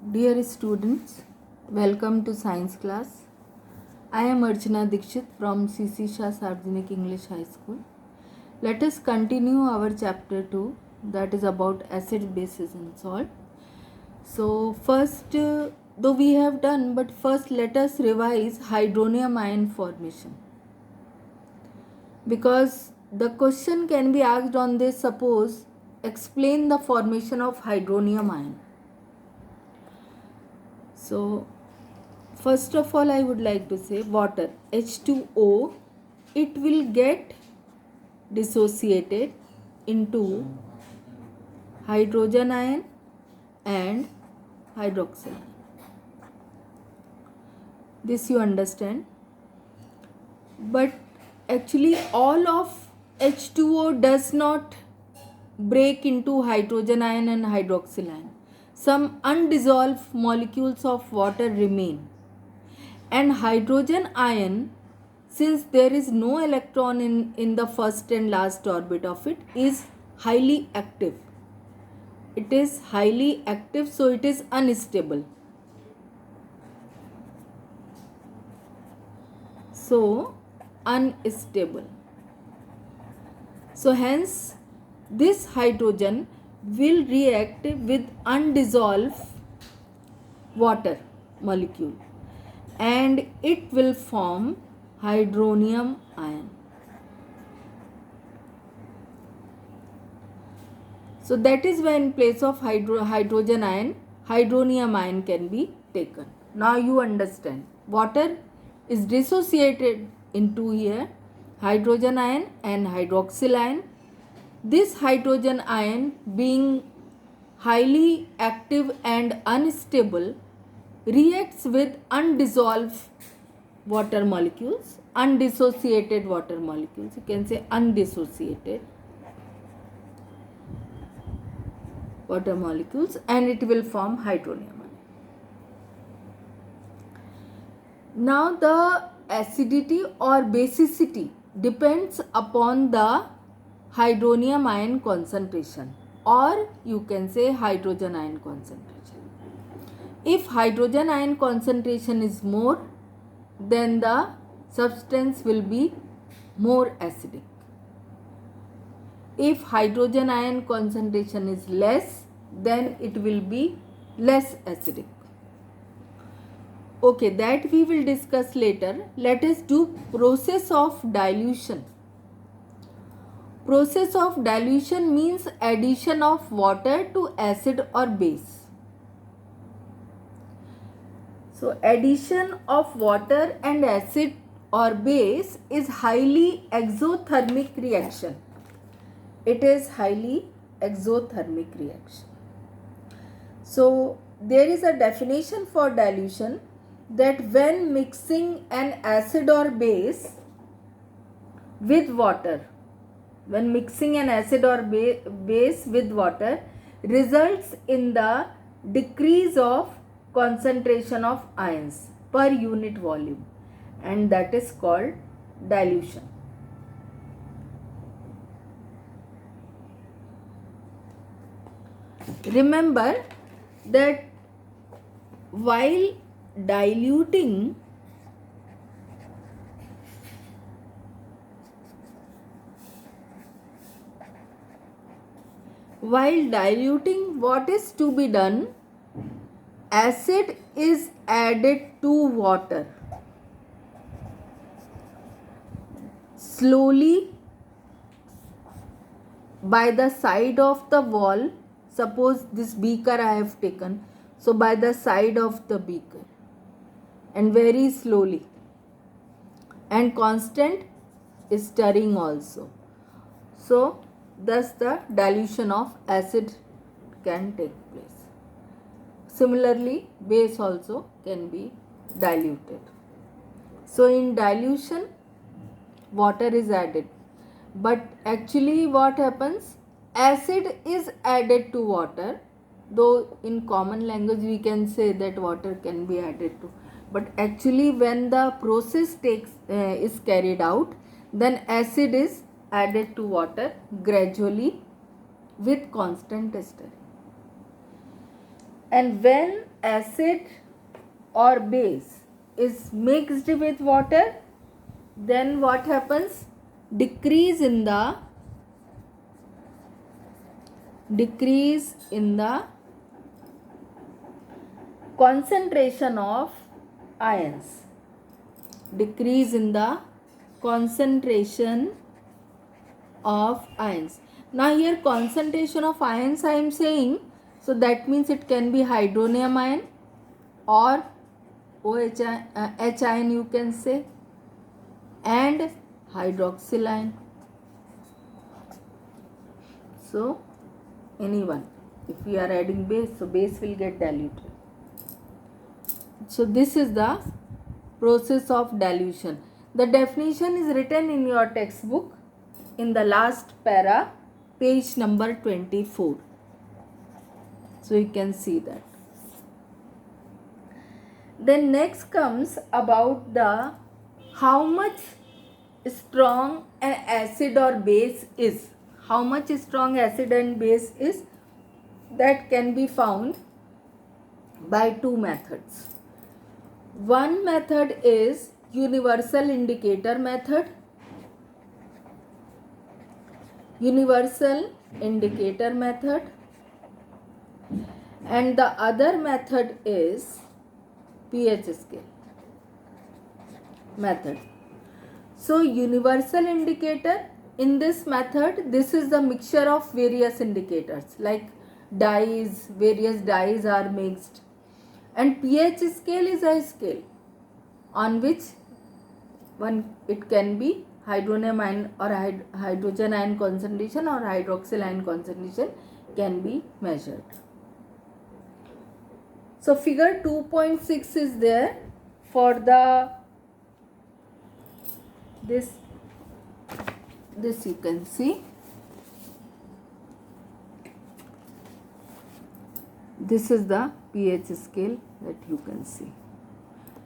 Dear students, welcome to science class. I am Archana Dikshit from CC Shah Sarvajanik English High School. Let us continue our chapter 2, that is about acid, bases and salt. So first, though we have done, but first let us revise hydronium ion formation. Because the question can be asked on this, suppose explain the formation of hydronium ion. So first of all, I would like to say water H2O, it will get dissociated into hydrogen ion and hydroxyl ion. This you understand. But actually all of H2O does not break into hydrogen ion and hydroxyl ion. Some undissolved molecules of water remain. And hydrogen ion, since there is no electron in the first and last orbit of it, is highly active. It is highly active, so it is unstable. So, unstable. So, hence, this hydrogen will react with undissolved water molecule and it will form hydronium ion. So that is why in place of hydrogen ion, hydronium ion can be taken. Now you understand. Water is dissociated into here hydrogen ion and hydroxyl ion. This hydrogen ion, being highly active and unstable, reacts with undissolved water molecules, undissociated water molecules. You can say undissociated water molecules, and it will form hydronium ion. Now the acidity or basicity depends upon the hydronium ion concentration, or you can say hydrogen ion concentration. If hydrogen ion concentration is more, then the substance will be more acidic. If hydrogen ion concentration is less, then it will be less acidic. Okay, that we will discuss later. Let us do process of dilution. Process of dilution means addition of water to acid or base. So addition of water and acid or base is highly exothermic reaction. It is highly exothermic reaction. So there is a definition for dilution, that when mixing an acid or base with water, when mixing an acid or base with water, results in the decrease of concentration of ions per unit volume, and that is called dilution. Remember that while diluting, what is to be done? Acid is added to water slowly by the side of the wall. Suppose this beaker I have taken, so by the side of the beaker, and very slowly, and constant stirring also. So thus the dilution of acid can take place. Similarly, base also can be diluted. So in dilution, water is added, but actually what happens? Acid is added to water, though in common language we can say that water can be added to, but actually when the process is carried out, then acid is added to water gradually with constant stirring. And when acid or base is mixed with water, then what happens? Decrease in the concentration of ions. Decrease in the concentration of ions. Now here concentration of ions I am saying, so that means it can be hydronium ion or OH H ion you can say, and hydroxyl ion. So any one. If we are adding base, so base will get diluted. So this is the process of dilution. The definition is written in your textbook in the last para, page number 24. So you can see that. Then next comes about the how much strong an acid or base is. How much strong acid and base is, that can be found by two methods. One method is universal indicator method. Universal indicator method. And the other method is pH scale method. So universal indicator, in this method, this is the mixture of various indicators like dyes, various dyes are mixed. And pH scale is a scale on which one, it can be hydronium ion or hydrogen ion concentration or hydroxyl ion concentration can be measured. So figure 2.6 is there for the this you can see. This is the pH scale that you can see.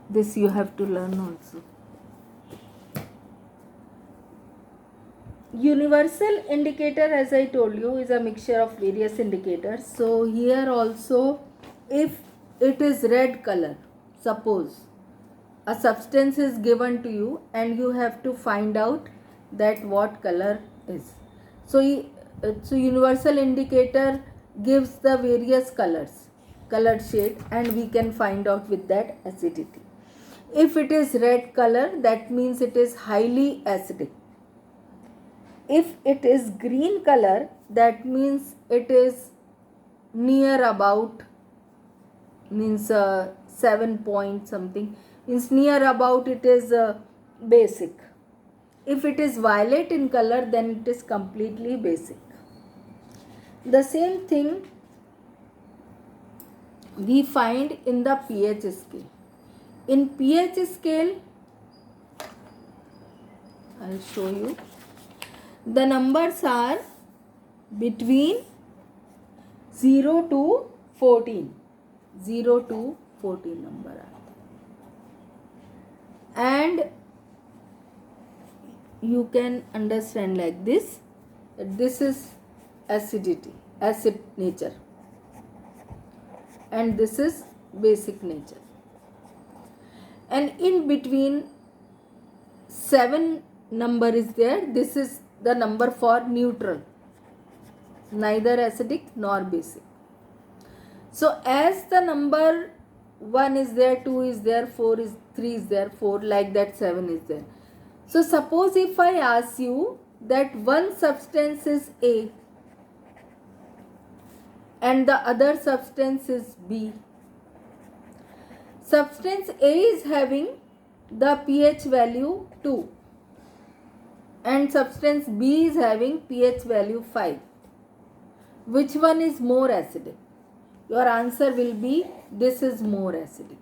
This you have to learn also. Universal indicator, as I told you, is a mixture of various indicators. So here also, if it is red color, suppose a substance is given to you and you have to find out that what color is. So universal indicator gives the various colors, colored shade, and we can find out with that acidity. If it is red color, that means it is highly acidic. If it is green color, that means it is near about, means 7 point something, means near about it is basic. If it is violet in color, then it is completely basic. The same thing we find in the pH scale. In pH scale, I will show you. The numbers are between 0 to 14. 0 to 14 number are there. And you can understand like this, that this is acidity, acid nature, and this is basic nature. And in between 7 number is there. This is the number for neutral, neither acidic nor basic. So as the number 1 is there, 2 is there, 4 is 3 is there, 4 like that, 7 is there. So suppose if I ask you that one substance is A and the other substance is B. Substance A is having the pH value 2 and substance B is having pH value 5. Which one is more acidic? Your answer will be this is more acidic.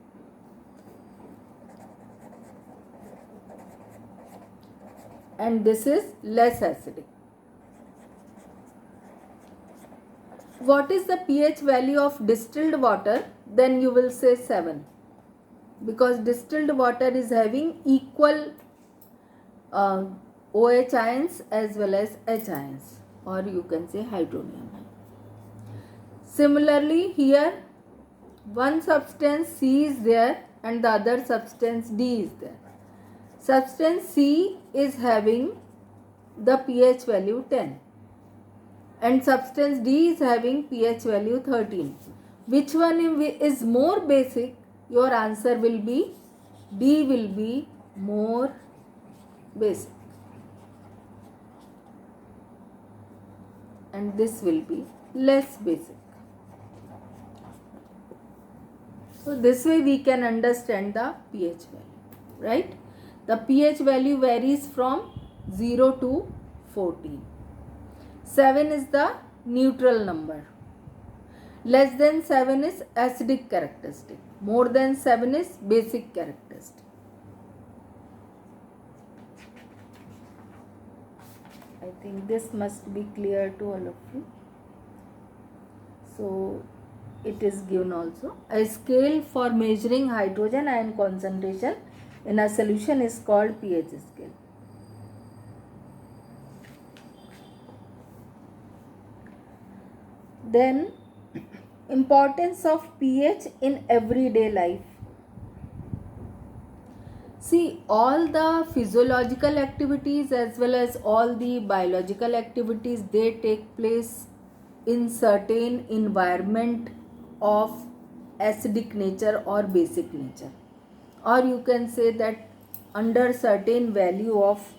And this is less acidic. What is the pH value of distilled water? Then you will say 7. Because distilled water is having equal OH ions as well as H ions, or you can say hydronium ion. Similarly here one substance C is there and the other substance D is there. Substance C is having the pH value 10 and substance D is having pH value 13. Which one is more basic? Your answer will be D will be more basic. And this will be less basic. So this way we can understand the pH value, right? The pH value varies from 0 to 14. 7 is the neutral number. Less than 7 is acidic characteristic. More than 7 is basic characteristic. I think this must be clear to all of you. So it is given also. A scale for measuring hydrogen ion concentration in a solution is called pH scale. Then importance of pH in everyday life. See, all the physiological activities as well as all the biological activities, they take place in certain environment of acidic nature or basic nature, or you can say that under certain value of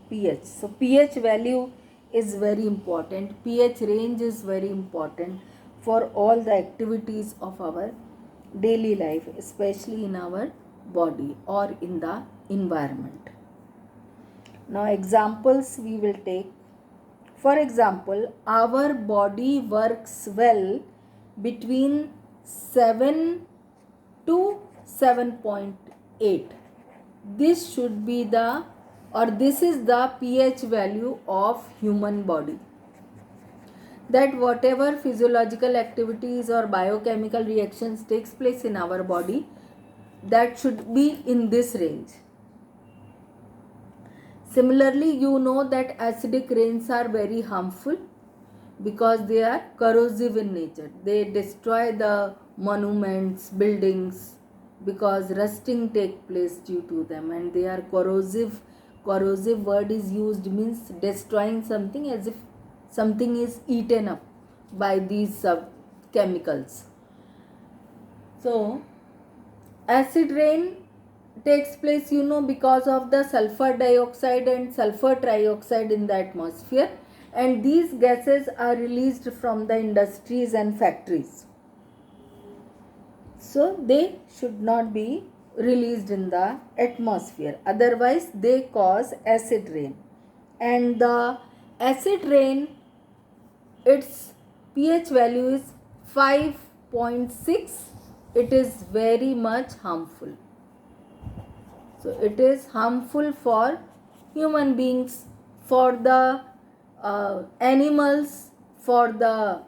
pH. So pH value is very important. pH range is very important for all the activities of our daily life, especially in our body or in the environment. Now examples we will take. For example, our body works well between 7 to 7.8. This should be the, or this is the pH value of human body. That whatever physiological activities or biochemical reactions takes place in our body, that should be in this range. Similarly, you know that acidic rains are very harmful because they are corrosive in nature. They destroy the monuments, buildings, because rusting takes place due to them, and they are corrosive. Corrosive word is used means destroying something as if something is eaten up by these chemicals. So acid rain takes place, because of the sulfur dioxide and sulfur trioxide in the atmosphere, and these gases are released from the industries and factories. So they should not be released in the atmosphere, otherwise they cause acid rain. And the acid rain, its pH value is 5.6. It is very much harmful. So it is harmful for human beings, for the animals, for the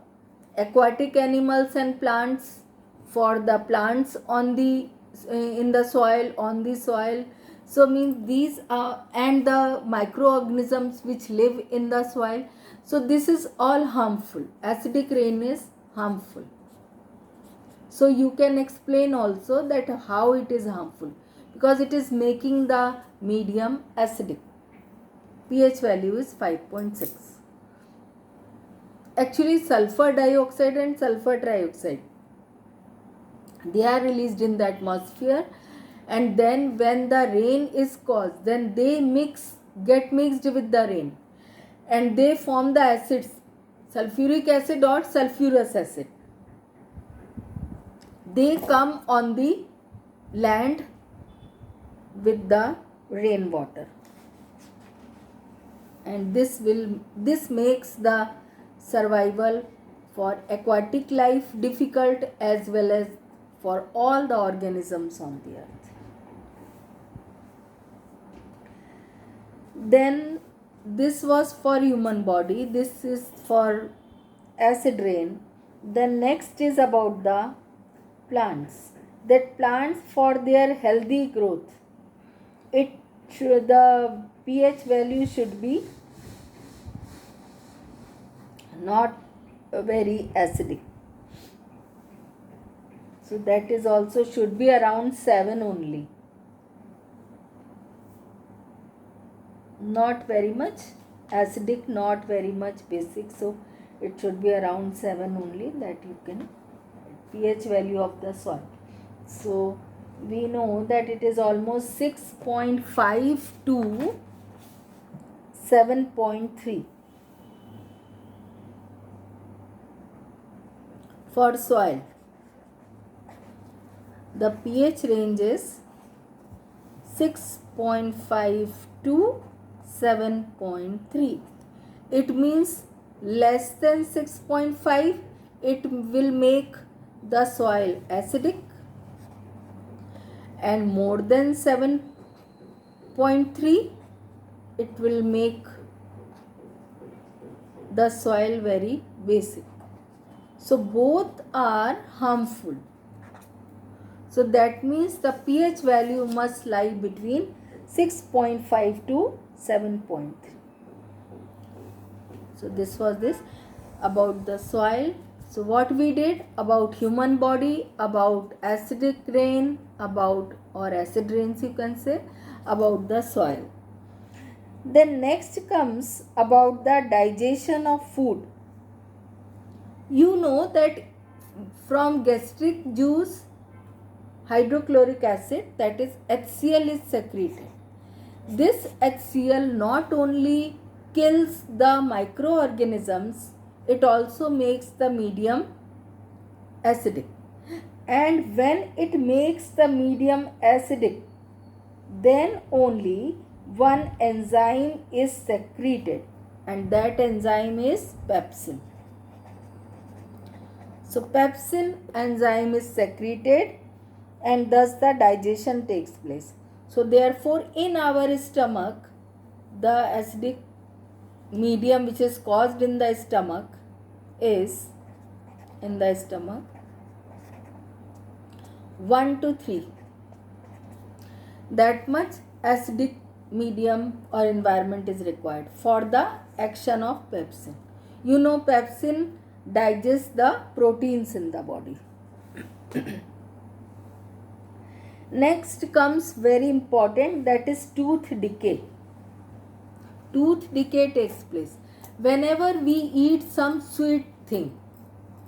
aquatic animals and plants, for the plants on the in the soil, on the soil. So means these are, and the microorganisms which live in the soil. So this is all harmful. Acidic rain is harmful. So you can explain also that how it is harmful, because it is making the medium acidic. pH value is 5.6. Actually, sulfur dioxide and sulfur trioxide, they are released in the atmosphere, and then when the rain is caused, then they get mixed with the rain, and they form the acids, sulfuric acid or sulfurous acid. They come on the land with the rainwater, and this makes the survival for aquatic life difficult, as well as for all the organisms on the earth. Then this was for human body, this is for acid rain. Then next is about the plants. That plants, for their healthy growth, the pH value should be not very acidic. So that is also should be around 7 only. Not very much acidic, not very much basic. So it should be around 7 only, that you can pH value of the soil. So we know that it is almost 6.5 to 7.3 for soil. The pH range is 6.5 to 7.3. It means less than 6.5, it will make the soil acidic, and more than 7.3, it will make the soil very basic. So both are harmful. So that means the pH value must lie between 6.5 to 7.3. So this was this about the soil. So what we did about human body, about acidic rain, about, or acid rains you can say, about the soil. Then next comes about the digestion of food. You know that from gastric juice, hydrochloric acid, that is HCl, is secreted. This HCl not only kills the microorganisms, it also makes the medium acidic. And when it makes the medium acidic, then only one enzyme is secreted, and that enzyme is pepsin. So pepsin enzyme is secreted, and thus the digestion takes place. So therefore in our stomach, the acidic medium which is caused in the stomach is 1 to 3. That much acidic medium or environment is required for the action of pepsin. You know pepsin digests the proteins in the body. Next comes very important, that is tooth decay. Tooth decay takes place whenever we eat some sweet thing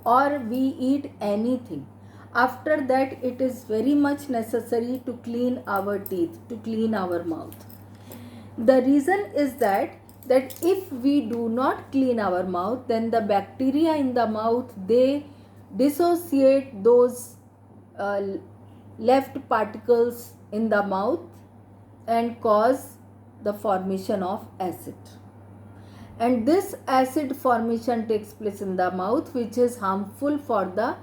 or we eat anything. After that it is very much necessary to clean our teeth, to clean our mouth. The reason is that if we do not clean our mouth, then the bacteria in the mouth, they dissociate those left particles in the mouth and cause the formation of acid. And this acid formation takes place in the mouth, which is harmful for the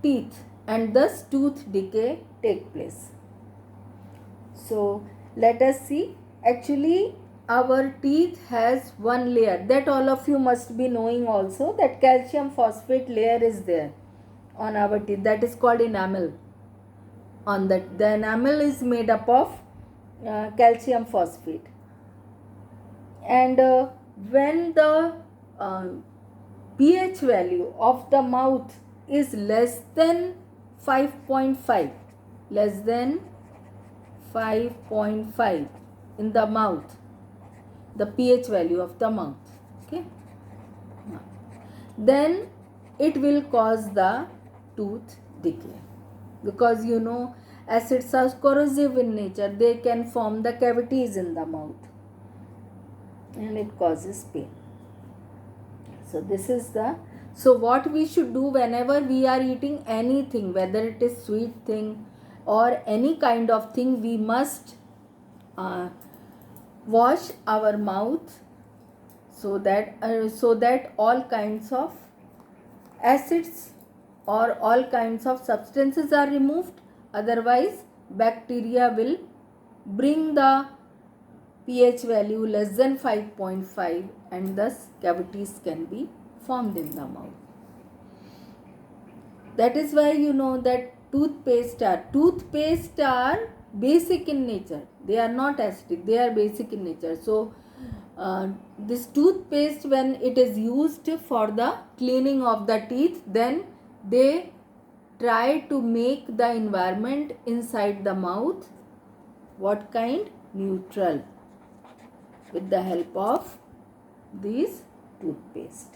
teeth, and thus tooth decay takes place. So let us see. Actually our teeth has one layer that all of you must be knowing also, that calcium phosphate layer is there on our teeth, that is called enamel. On that, the enamel is made up of calcium phosphate, and when the pH value of the mouth is less than 5.5, less than 5.5 in the mouth, the pH value of the mouth, okay, then it will cause the tooth decay, because you know acids are corrosive in nature, they can form the cavities in the mouth and it causes pain. So this is the, so what we should do whenever we are eating anything, whether it is sweet thing or any kind of thing, we must wash our mouth so that all kinds of acids or all kinds of substances are removed. Otherwise bacteria will bring the pH value less than 5.5 and thus cavities can be formed in the mouth. That is why you know that toothpaste are basic in nature. They are not acidic, they are basic in nature. So this toothpaste, when it is used for the cleaning of the teeth, then they try to make the environment inside the mouth what kind? Neutral, with the help of this toothpaste.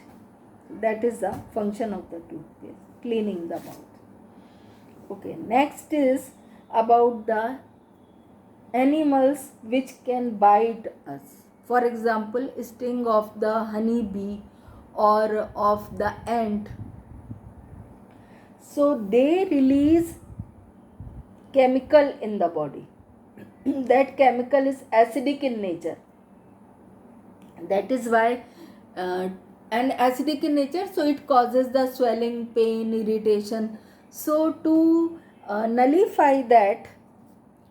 That is the function of the toothpaste, cleaning the mouth. Okay, next is about the animals which can bite us. For example, sting of the honey bee or of the ant. So they release chemical in the body. That chemical is acidic in nature. That is why and acidic in nature, so it causes the swelling, pain, irritation. So to nullify that,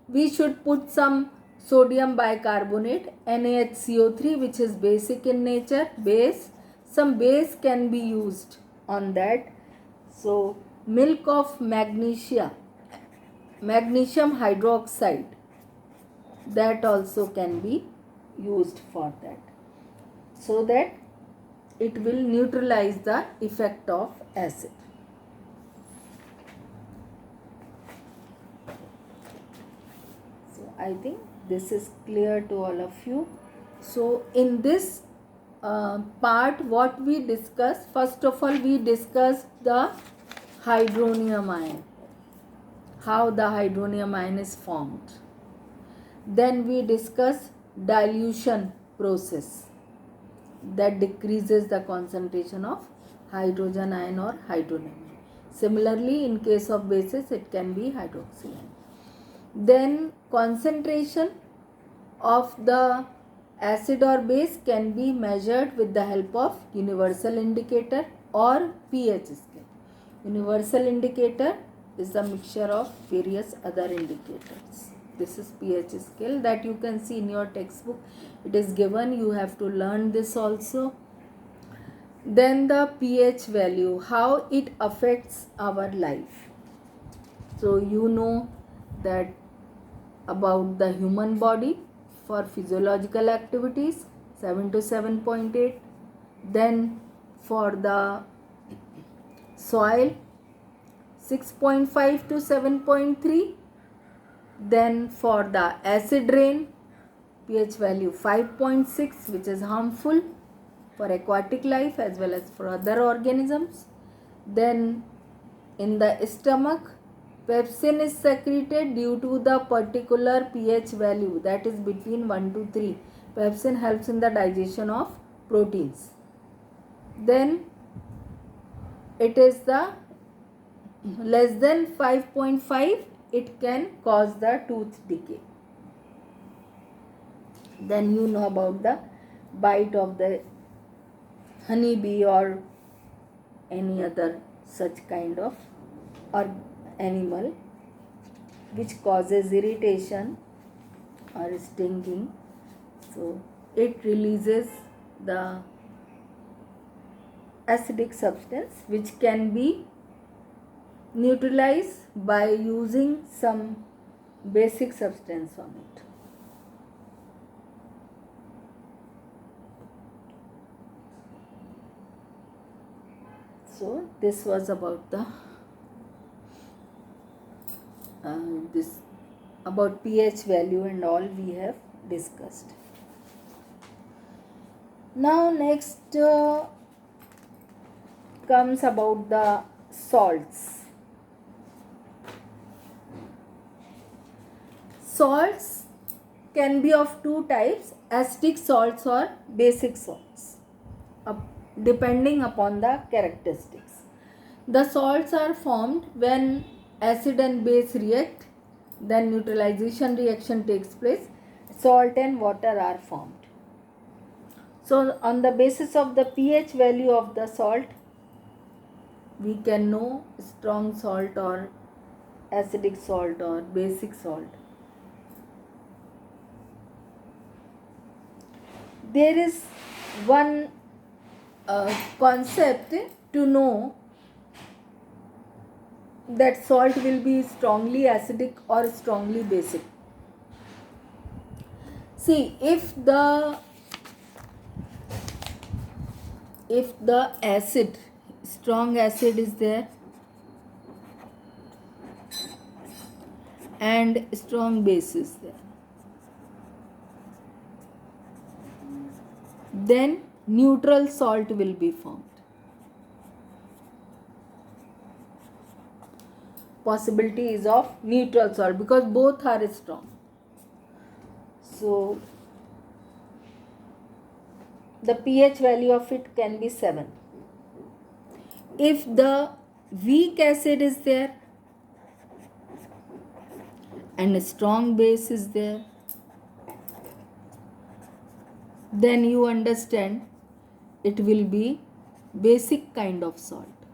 we should put some sodium bicarbonate, NaHCO3, which is basic in nature, base. Some base can be used on that. So milk of magnesia, magnesium hydroxide, that also can be used for that, so that it will neutralize the effect of acid. So I think this is clear to all of you. So in this part, what we discussed, first of all we discussed the hydronium ion, how the hydronium ion is formed. Then we discuss dilution process that decreases the concentration of hydrogen ion or hydronium ion. Similarly, in case of bases, it can be hydroxy ion. Then concentration of the acid or base can be measured with the help of universal indicator or pH scale. Universal indicator is the mixture of various other indicators. This is pH scale that you can see in your textbook. It is given, you have to learn this also. Then the pH value, how it affects our life. So you know that about the human body for physiological activities 7 to 7.8. Then for the soil 6.5 to 7.3. Then for the acid rain, pH value 5.6, which is harmful for aquatic life as well as for other organisms. Then in the stomach, pepsin is secreted due to the particular pH value, that is between 1 to 3. Pepsin helps in the digestion of proteins. Then it is the less than 5.5, it can cause the tooth decay. Then you know about the bite of the honey bee or any other such kind of or animal which causes irritation or stinging. So it releases the acidic substance which can be neutralized by using some basic substance on it. So this was about the about pH value and all we have discussed. Now next comes about the salts. Salts can be of two types, acidic salts or basic salts, depending upon the characteristics. The salts are formed when acid and base react, then neutralization reaction takes place, salt and water are formed. So on the basis of the pH value of the salt, we can know strong salt or acidic salt or basic salt. There is one concept to know that salt will be strongly acidic or strongly basic. See, if the acid, strong acid is there, and strong base is there. Then neutral salt will be formed. Possibility is of neutral salt because both are strong. So the pH value of it can be 7. If the weak acid is there and a strong base is there, then you understand it will be basic kind of salt.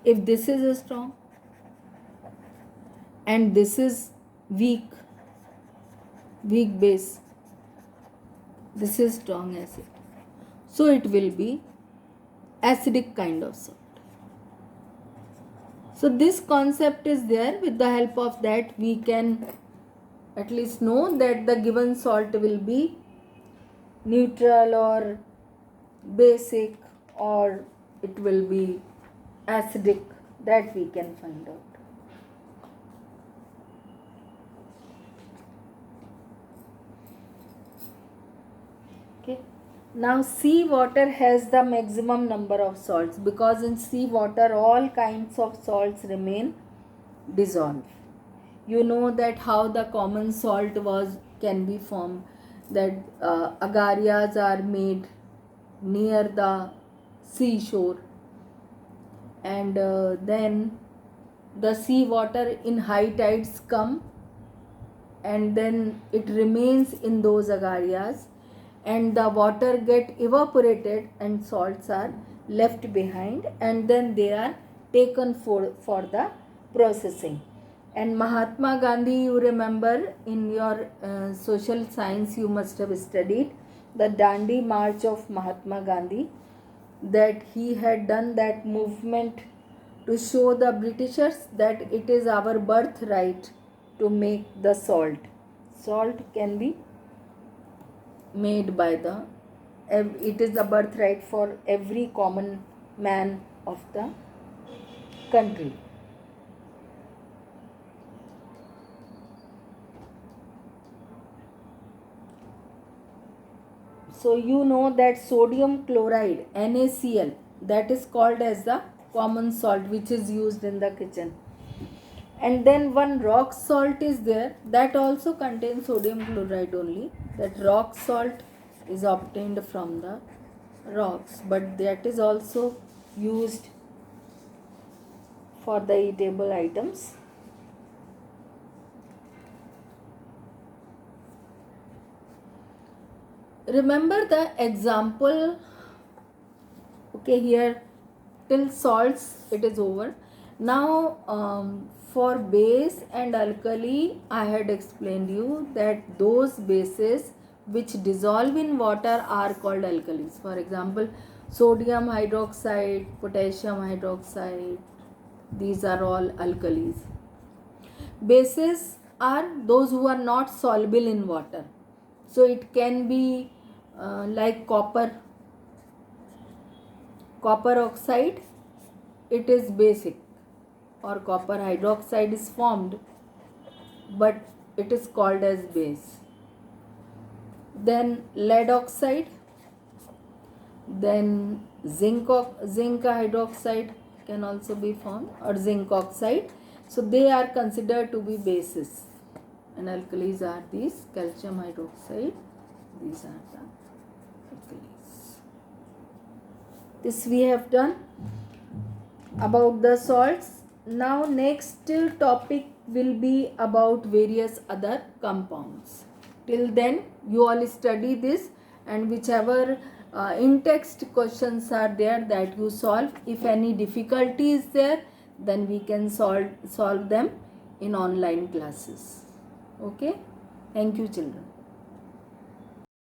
If this is a strong and this is weak base, this is strong acid, so it will be acidic kind of salt. So this concept is there. With the help of that we can at least know that the given salt will be neutral or basic or it will be acidic, that we can find out. Okay. Now sea water has the maximum number of salts because in sea water all kinds of salts remain dissolved. You know that how the common salt can be formed, that agarias are made near the seashore, and then the sea water in high tides come and then it remains in those agarias and the water get evaporated and salts are left behind and then they are taken for the processing. And Mahatma Gandhi, you remember in your social science you must have studied the Dandi March of Mahatma Gandhi, that he had done that movement to show the Britishers that it is our birthright to make the salt. Salt can be made by it is the birthright for every common man of the country. So you know that sodium chloride, NaCl, that is called as the common salt which is used in the kitchen. And then one rock salt is there that also contains sodium chloride only. That rock salt is obtained from the rocks, but that is also used for the eatable items. Remember the example. Okay, here till salts it is over. Now for base and alkali, I had explained you that those bases which dissolve in water are called alkalis. For example, sodium hydroxide, potassium hydroxide, these are all alkalis. Bases are those who are not soluble in water. So it can be like copper oxide, it is basic, or copper hydroxide is formed but it is called as base. Then lead oxide, then zinc hydroxide can also be formed, or zinc oxide. So they are considered to be bases, and alkalis are these calcium hydroxide, these are the alkalis. This we have done about the salts. Now next topic will be about various other compounds. Till then you all study this, and whichever in-text questions are there that you solve. If any difficulty is there, then we can solve them in online classes. Okay, thank you children.